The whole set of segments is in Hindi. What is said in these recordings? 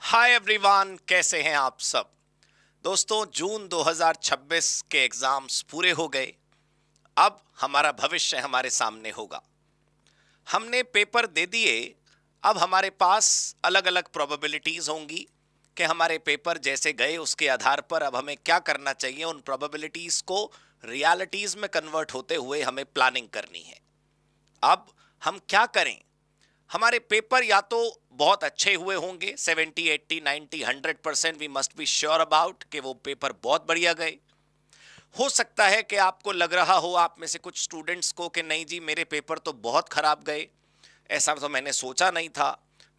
हाय एवरीवन, कैसे हैं आप सब। दोस्तों, जून 2026 के एग्जाम्स पूरे हो गए। अब हमारा भविष्य हमारे सामने होगा। हमने पेपर दे दिए। अब हमारे पास अलग अलग प्रोबेबिलिटीज होंगी कि हमारे पेपर जैसे गए उसके आधार पर अब हमें क्या करना चाहिए। उन प्रोबेबिलिटीज को रियलिटीज में कन्वर्ट होते हुए हमें प्लानिंग करनी है। अब हम क्या करें। हमारे पेपर या तो बहुत अच्छे हुए होंगे, 70 80 90 100% we must be sure about कि वो पेपर बहुत बढ़िया गए। हो सकता है कि आपको लग रहा हो, आप में से कुछ स्टूडेंट्स को, कि नहीं जी मेरे पेपर तो बहुत खराब गए, ऐसा तो मैंने सोचा नहीं था,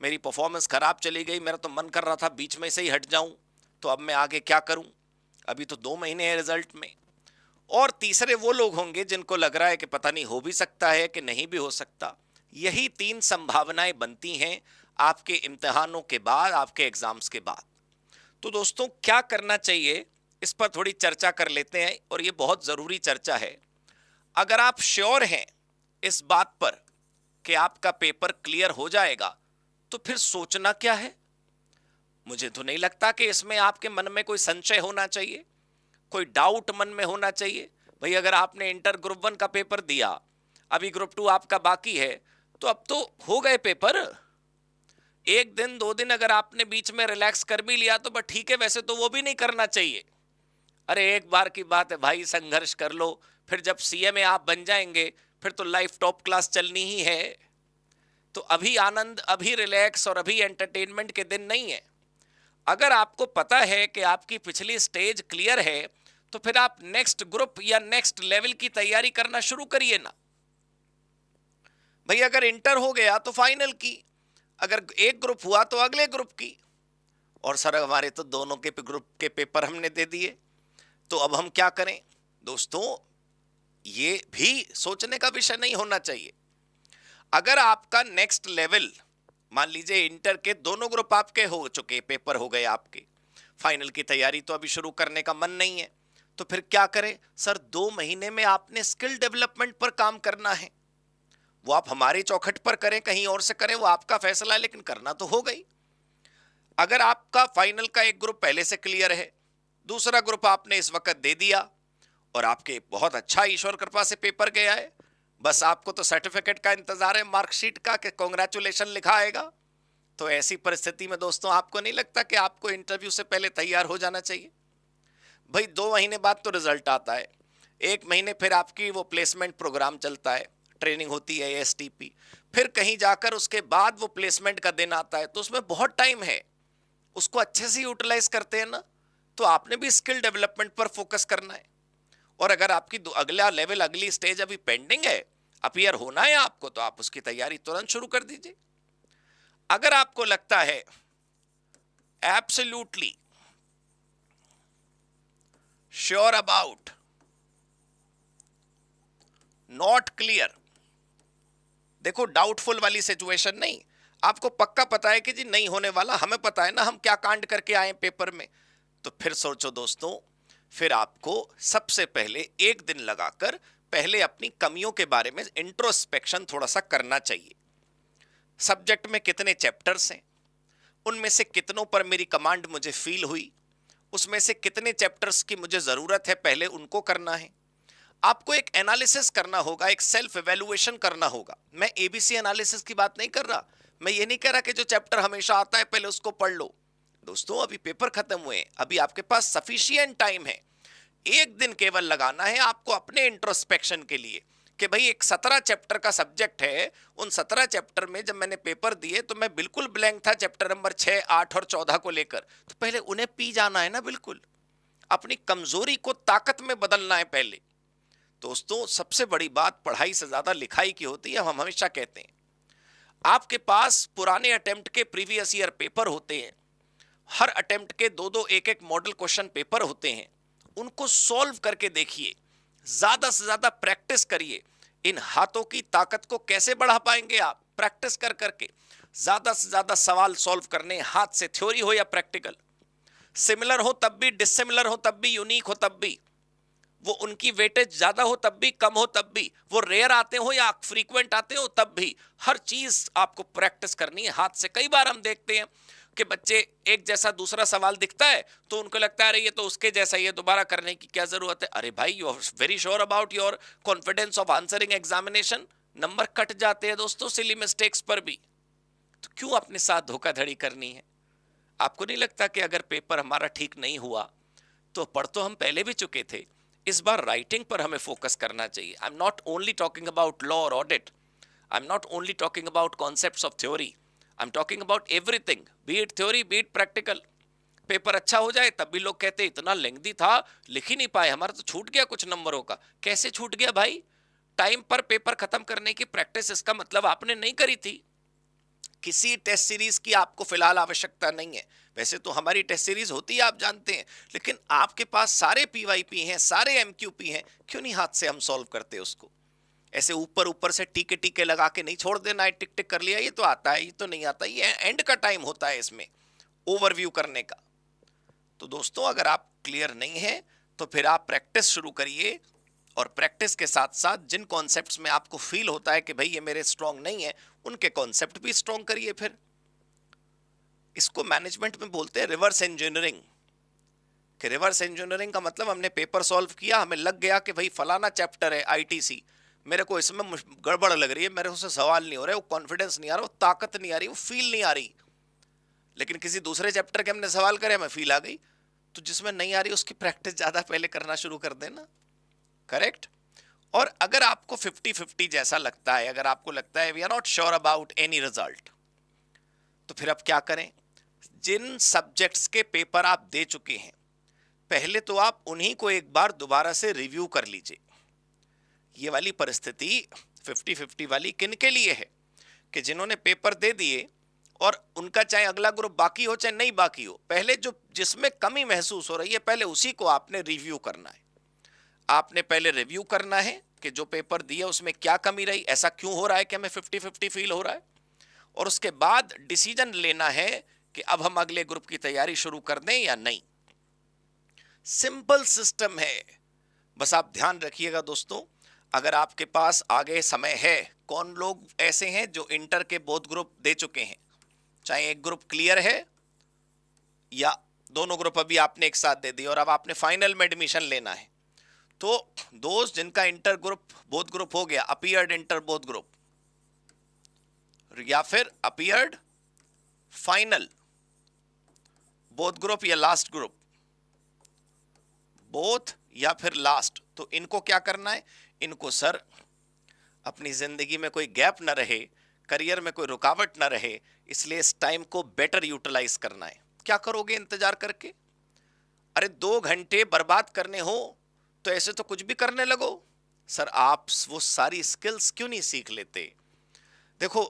मेरी परफॉर्मेंस खराब चली गई, मेरा तो मन कर रहा था बीच में से ही हट जाऊं, तो अब मैं आगे क्या करूं, अभी तो 2 महीने हैं रिजल्ट में। और तीसरे वो लोग होंगे जिनको लग रहा है कि पता नहीं हो भी सकता है कि नहीं भी हो सकता। यही तीन संभावनाएं बनती हैं आपके इम्तिहानों के बाद, आपके एग्जाम्स के बाद। तो दोस्तों, क्या करना चाहिए, इस पर थोड़ी चर्चा कर लेते हैं, और ये बहुत ज़रूरी चर्चा है। अगर आप श्योर हैं इस बात पर कि आपका पेपर क्लियर हो जाएगा, तो फिर सोचना क्या है। मुझे तो नहीं लगता कि इसमें आपके मन में कोई संशय होना चाहिए, कोई डाउट मन में होना चाहिए। भाई, अगर आपने इंटर ग्रुप 1 का पेपर दिया, अभी ग्रुप 2 आपका बाकी है, तो अब तो हो गए पेपर। एक दिन 2 दिन अगर आपने बीच में रिलैक्स कर भी लिया तो बस ठीक है, वैसे तो वो भी नहीं करना चाहिए। अरे एक बार की बात है भाई, संघर्ष कर लो। फिर जब सीएमए आप बन जाएंगे, फिर तो लाइफ टॉप क्लास चलनी ही है। तो अभी आनंद, अभी रिलैक्स और अभी एंटरटेनमेंट के दिन नहीं है। अगर आपको पता है कि आपकी पिछली स्टेज क्लियर है, तो फिर आप नेक्स्ट ग्रुप या नेक्स्ट लेवल की तैयारी करना शुरू करिए ना। भाई, अगर इंटर हो गया तो फाइनल की, अगर एक ग्रुप हुआ तो अगले ग्रुप की। और सर, हमारे तो दोनों के ग्रुप के पेपर हमने दे दिए, तो अब हम क्या करें। दोस्तों, ये भी सोचने का विषय नहीं होना चाहिए। अगर आपका नेक्स्ट लेवल, मान लीजिए इंटर के दोनों ग्रुप आपके हो चुके, पेपर हो गए आपके, फाइनल की तैयारी तो अभी शुरू करने का मन नहीं है, तो फिर क्या करें। सर, 2 महीने में आपने स्किल डेवलपमेंट पर काम करना है। वो आप हमारी चौखट पर करें, कहीं और से करें, वो आपका फैसला है, लेकिन करना तो हो गई। अगर आपका फाइनल का एक ग्रुप पहले से क्लियर है, दूसरा ग्रुप आपने इस वक्त दे दिया, और आपके बहुत अच्छा ईश्वर कृपा से पेपर गया है, बस आपको तो सर्टिफिकेट का इंतजार है, मार्कशीट का, कि कॉन्ग्रेचुलेशन लिखा आएगा। तो ऐसी परिस्थिति में दोस्तों, आपको नहीं लगता कि आपको इंटरव्यू से पहले तैयार हो जाना चाहिए। भाई, 2 महीने बाद तो रिजल्ट आता है, 1 महीने फिर आपकी वो प्लेसमेंट प्रोग्राम चलता है, ट्रेनिंग होती है एसटीपी, फिर कहीं जाकर उसके बाद वो प्लेसमेंट का दिन आता है, तो उसमें बहुत टाइम है, उसको अच्छे से यूटिलाइज करते हैं ना। तो आपने भी स्किल डेवलपमेंट पर फोकस करना है। और अगर आपकी अगला लेवल, अगली स्टेज अभी पेंडिंग है, अपीयर होना है आपको, तो आप उसकी तैयारी तुरंत शुरू कर दीजिए। अगर आपको लगता है absolutely sure about, not clear, देखो डाउटफुल वाली सिचुएशन नहीं, आपको पक्का पता है कि जी नहीं होने वाला, हमें पता है ना हम क्या कांड करके आए पेपर में, तो फिर सोचो दोस्तों, फिर आपको सबसे पहले एक दिन लगाकर पहले अपनी कमियों के बारे में इंट्रोस्पेक्शन थोड़ा सा करना चाहिए। सब्जेक्ट में कितने चैप्टर्स हैं, उनमें से कितनों पर मेरी कमांड मुझे फील हुई, उसमें से कितने चैप्टर्स की मुझे ज़रूरत है, पहले उनको करना है। आपको एक एनालिसिस करना होगा, एक सेल्फ एवेल्युएशन करना होगा। मैं एबीसी एनालिसिस की बात नहीं कर रहा, मैं ये नहीं कह रहा कि जो चैप्टर हमेशा आता है पहले उसको पढ़ लो। दोस्तों, अभी पेपर खत्म हुए, अभी आपके पास सफिशिएंट टाइम है। एक दिन केवल लगाना है आपको अपने इंट्रोस्पेक्शन के लिए, कि भाई एक 17 चैप्टर का सब्जेक्ट है, उन 17 चैप्टर में जब मैंने पेपर दिए तो मैं बिल्कुल ब्लैंक था चैप्टर नंबर 6 8 और 14 को लेकर, तो पहले उन्हें पी जाना है ना। बिल्कुल अपनी कमजोरी को ताकत में बदलना है पहले। दोस्तों, सबसे बड़ी बात पढ़ाई से ज्यादा लिखाई की होती है, हम हमेशा कहते हैं। आपके पास पुराने अटेम्प्ट के प्रीवियस ईयर पेपर होते हैं, हर अटेम्प्ट के दो दो एक एक मॉडल क्वेश्चन पेपर होते हैं, उनको सॉल्व करके देखिए, ज्यादा से ज्यादा प्रैक्टिस करिए। इन हाथों की ताकत को कैसे बढ़ा पाएंगे आप, प्रैक्टिस कर करके ज्यादा से ज्यादा सवाल सॉल्व करने, हाथ से, थ्योरी हो या प्रैक्टिकल, सिमिलर हो तब भी, डिसिमिलर हो तब भी, यूनिक हो तब भी, वो उनकी वेटेज ज्यादा हो तब भी, कम हो तब भी, वो रेयर आते हो या फ्रीक्वेंट आते हो तब भी, हर चीज आपको प्रैक्टिस करनी है हाथ से। कई बार हम देखते हैं के बच्चे एक जैसा दूसरा सवाल दिखता है तो उनको लगता है अरे ये तो उसके जैसा ही है, दोबारा करने की क्या जरूरत है। अरे भाई, you are very sure about your confidence of answering examination, number cut जाते हैं दोस्तों सिली मिस्टेक्स पर भी। तो क्यों अपने साथ धोखाधड़ी करनी है? आपको नहीं लगता कि अगर पेपर हमारा ठीक नहीं हुआ तो पढ़ तो हम पहले भी चुके थे, इस बार राइटिंग पर हमें फोकस करना चाहिए। I am not only talking about law और audit, I am not only talking about concepts of theory, I am talking about everything, be it theory be it practical. Paper अच्छा हो जाए तब भी लोग कहते इतना लेंथी था, लिख ही नहीं पाए, हमारा तो छूट गया कुछ नंबरों का। कैसे छूट गया भाई? टाइम पर पेपर खत्म करने की प्रैक्टिस, इसका मतलब आपने नहीं करी थी। किसी टेस्ट सीरीज की आपको फिलहाल आवश्यकता नहीं है, वैसे तो हमारी टेस्ट सीरीज होती है आप जानते हैं, लेकिन आपके पास सारे पीवाईपी हैं, सारे एमक्यूपी हैं, क्यों नहीं हाथ से हम सॉल्व करते उसको? ऐसे ऊपर ऊपर से टीके टीके लगा के नहीं छोड़ देना है, टिक टिक कर लिया, ये तो आता है, ये तो नहीं आता, ये एंड का टाइम होता है इसमें ओवरव्यू करने का। तो दोस्तों, अगर आप क्लियर नहीं है तो फिर आप प्रैक्टिस शुरू करिए, और प्रैक्टिस के साथ साथ जिन कॉन्सेप्ट्स में आपको फील होता है कि भाई ये मेरे स्ट्रांग नहीं है, उनके कॉन्सेप्ट भी स्ट्रांग करिए। फिर इसको मैनेजमेंट में बोलते हैं रिवर्स इंजीनियरिंग। कि रिवर्स इंजीनियरिंग का मतलब हमने पेपर सॉल्व किया, हमें लग गया कि भाई फलाना चैप्टर है आईटीसी, मेरे को इसमें गड़बड़ लग रही है, मेरे से सवाल नहीं हो रहे, वो कॉन्फिडेंस नहीं आ रहा, वो ताकत नहीं आ रही, वो फील नहीं आ रही। लेकिन किसी दूसरे चैप्टर के हमने सवाल करे, हमें फील आ गई। तो जिसमें नहीं आ रही उसकी प्रैक्टिस ज्यादा पहले करना शुरू कर देना। करेक्ट? और अगर आपको 50-50 जैसा लगता है, अगर आपको लगता है we are not sure about any result, तो फिर आप क्या करें? जिन सब्जेक्ट्स के पेपर आप दे चुके हैं, पहले तो आप उन्हीं को एक बार दोबारा से रिव्यू कर लीजिए। ये वाली परिस्थिति 50-50 वाली किन के लिए है? कि जिन्होंने पेपर दे दिए और उनका चाहे अगला ग्रुप बाकी हो चाहे नहीं बाकी हो, पहले जो जिसमें कमी महसूस हो रही है, पहले उसी को आपने रिव्यू करना है। आपने पहले रिव्यू करना है कि जो पेपर दिया उसमें क्या कमी रही, ऐसा क्यों हो रहा है कि हमें 50-50 फील हो रहा है, और उसके बाद डिसीजन लेना है कि अब हम अगले ग्रुप की तैयारी शुरू कर दें या नहीं। सिंपल सिस्टम है, बस आप ध्यान रखिएगा दोस्तों। अगर आपके पास आगे समय है, कौन लोग ऐसे हैं जो इंटर के बोथ ग्रुप दे चुके हैं, चाहे एक ग्रुप क्लियर है या दोनों ग्रुप अभी आपने एक साथ दे दिए और अब आपने फाइनल में एडमिशन लेना है, तो दोस्त जिनका इंटर ग्रुप बोथ ग्रुप हो गया, अपीयर्ड इंटर बोथ ग्रुप, या फिर अपीयर्ड फाइनल बोथ ग्रुप या लास्ट ग्रुप, बोथ या फिर लास्ट, तो इनको क्या करना है? इनको सर अपनी जिंदगी में कोई गैप ना रहे, करियर में कोई रुकावट ना रहे, इसलिए इस टाइम को बेटर यूटिलाइज करना है। क्या करोगे इंतजार करके? अरे 2 घंटे बर्बाद करने हो तो ऐसे तो कुछ भी करने लगो। सर आप वो सारी स्किल्स क्यों नहीं सीख लेते? देखो,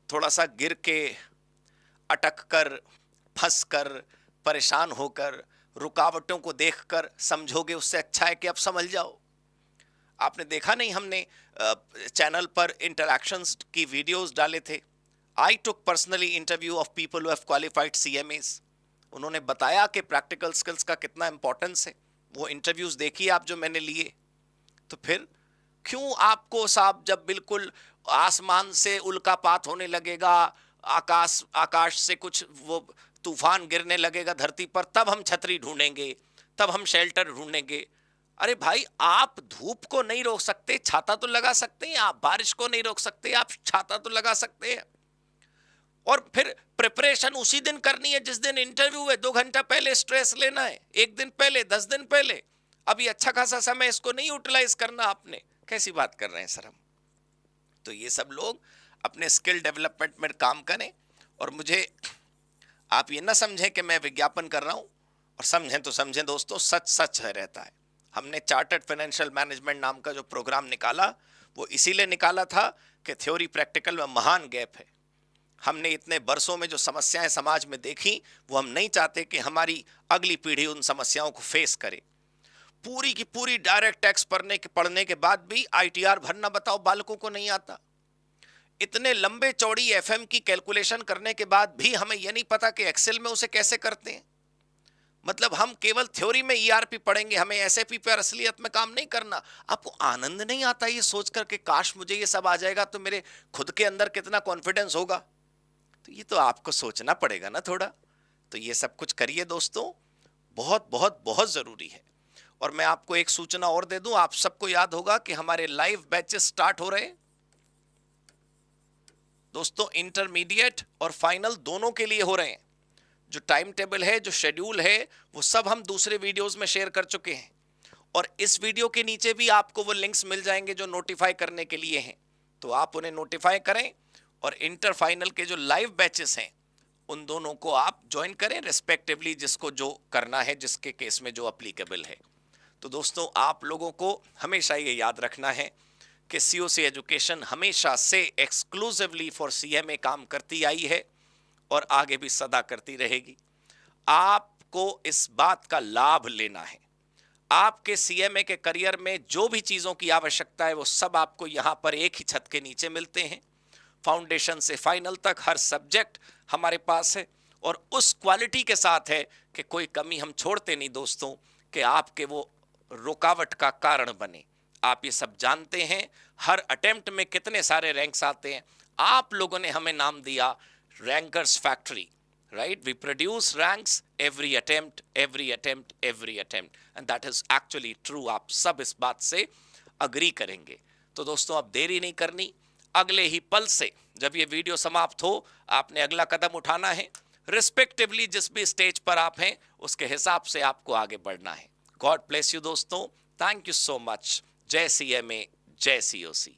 थोड़ा सा गिर के, अटक कर, फंस कर, परेशान होकर, रुकावटों को देखकर समझोगे, उससे अच्छा है कि अब समझ जाओ। आपने देखा नहीं, हमने चैनल पर इंटरैक्शंस की वीडियोस डाले थे। I took personally interview of people who have qualified CMS. उन्होंने बताया कि प्रैक्टिकल स्किल्स का कितना इंपॉर्टेंस है। वो इंटरव्यूज देखिए आप जो मैंने लिए। तो फिर क्यों आपको साहब, जब बिल्कुल आसमान से उल्कापात होने लगेगा, आकाश से कुछ वो तूफान गिरने लगेगा धरती पर, तब हम छतरी ढूंढेंगे, तब हम शेल्टर ढूंढेंगे? अरे भाई, आप धूप को नहीं रोक सकते, छाता तो लगा सकते हैं। आप बारिश को नहीं रोक सकते, आप छाता तो लगा सकते हैं। और फिर प्रिपरेशन उसी दिन करनी है जिस दिन इंटरव्यू है। 2 घंटा पहले स्ट्रेस लेना है, 1 दिन पहले, 10 दिन पहले। अभी अच्छा खासा समय इसको नहीं यूटिलाइज करना आपने। कैसी बात कर रहे हैं सर हम? तो ये सब लोग अपने स्किल डेवलपमेंट में काम करें, और मुझे आप ये ना समझें कि मैं विज्ञापन कर रहा हूं, और समझें तो समझें दोस्तों, सच सच है रहता है। हमने चार्टर्ड फाइनेंशियल मैनेजमेंट नाम का जो प्रोग्राम निकाला, वो इसीलिए निकाला था कि थ्योरी प्रैक्टिकल में महान गैप है। हमने इतने बरसों में जो समस्याएं समाज में देखी, वो हम नहीं चाहते कि हमारी अगली पीढ़ी उन समस्याओं को फेस करे। पूरी की पूरी डायरेक्ट टैक्स पढ़ने के बाद भी आईटीआर भरना, बताओ, बालकों को नहीं आता। इतने लंबे चौड़ी एफएम की कैलकुलेशन करने के बाद भी हमें यह नहीं पता कि एक्सेल में उसे कैसे करते हैं। मतलब हम केवल थ्योरी में ईआरपी पढ़ेंगे, हमें एसएपी पर असलियत में काम नहीं करना। आपको आनंद नहीं आता ये सोचकर कि काश मुझे ये सब आ जाएगा तो मेरे खुद के अंदर कितना कॉन्फिडेंस होगा? तो तो ये तो आपको सोचना पड़ेगा ना थोड़ा। तो ये सब कुछ करिए दोस्तों, बहुत बहुत बहुत जरूरी है। और मैं आपको एक सूचना और दे दूं, आप सबको याद होगा कि हमारे लाइव बैचेस स्टार्ट हो रहे हैं दोस्तों, इंटरमीडिएट और फाइनल दोनों के लिए हो रहे हैं। जो टाइम टेबल है, जो शेड्यूल है, वो सब हम दूसरे वीडियोस में शेयर कर चुके हैं। और इस वीडियो के नीचे भी आपको वो लिंक्स मिल जाएंगे जो नोटिफाई करने के लिए हैं, तो आप उन्हें नोटिफाई करें। और इंटर फाइनल के जो लाइव बैचेस हैं उन दोनों को आप ज्वाइन करें रिस्पेक्टिवली, जिसको जो करना है, जिसके केस में जो अप्लीकेबल है। तो दोस्तों, आप लोगों को हमेशा ये याद रखना है कि सीओसी एजुकेशन हमेशा से एक्सक्लूसिवली फॉर सीएमए काम करती आई है और आगे भी सदा करती रहेगी। आपको इस बात का लाभ लेना है। आपके सीएमए के करियर में जो भी चीजों की आवश्यकता है वो सब आपको यहां पर एक ही छत के नीचे मिलते हैं। फाउंडेशन से फाइनल तक हर सब्जेक्ट हमारे पास है, और उस क्वालिटी के साथ है कि कोई कमी हम छोड़ते नहीं दोस्तों, कि आपके वो रुकावट का कारण बने। आप ये सब जानते हैं, हर अटेम्प्ट में कितने सारे रैंक्स आते हैं। आप लोगों ने हमें नाम दिया rankers factory, right? We produce ranks every attempt, every attempt, every attempt, and that is actually true. आप सब इस बात से अग्री करेंगे। तो दोस्तों, अब देरी नहीं करनी, अगले ही पल से जब ये वीडियो समाप्त हो आपने अगला कदम उठाना है। रिस्पेक्टिवली जिस भी स्टेज पर आप हैं उसके हिसाब से आपको आगे बढ़ना है। गॉड ब्लेस यू दोस्तों, थैंक यू सो मच। जय सीएमए, जय सीओसी।